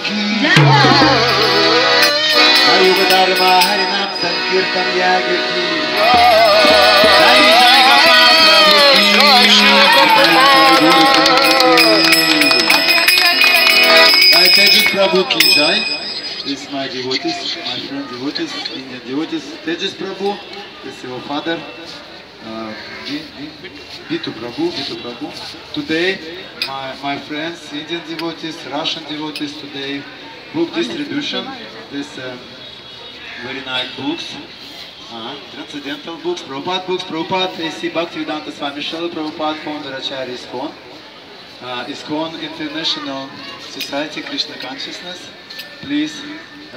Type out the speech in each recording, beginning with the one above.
की युग धर्म हरिनाम संकीर्तन याग की Tejas Prabhu ki jai. This is my devotees, my friend devotees, Indian devotees. Tejas Prabhu, this is your father, Vitu Prabhu, Vitu Prabhu. Today, my friends, Indian devotees, Russian devotees, today, book distribution. This very nice books, transcendental books, Prabhupada, A.C. Bhaktivedanta Swami Srila Prabhupada, founder Acharya ISKCON. ISKCON International Society Krishna Consciousness. Please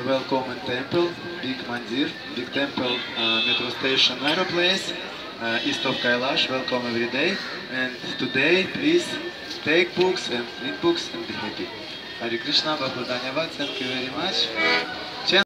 welcome in temple, big mandir, big temple, metro station, Nairo place, east of Kailash. Welcome every day. And today, please take books and read books and be happy. Hare Krishna, Bhakti Dhanyavad. Thank you very much.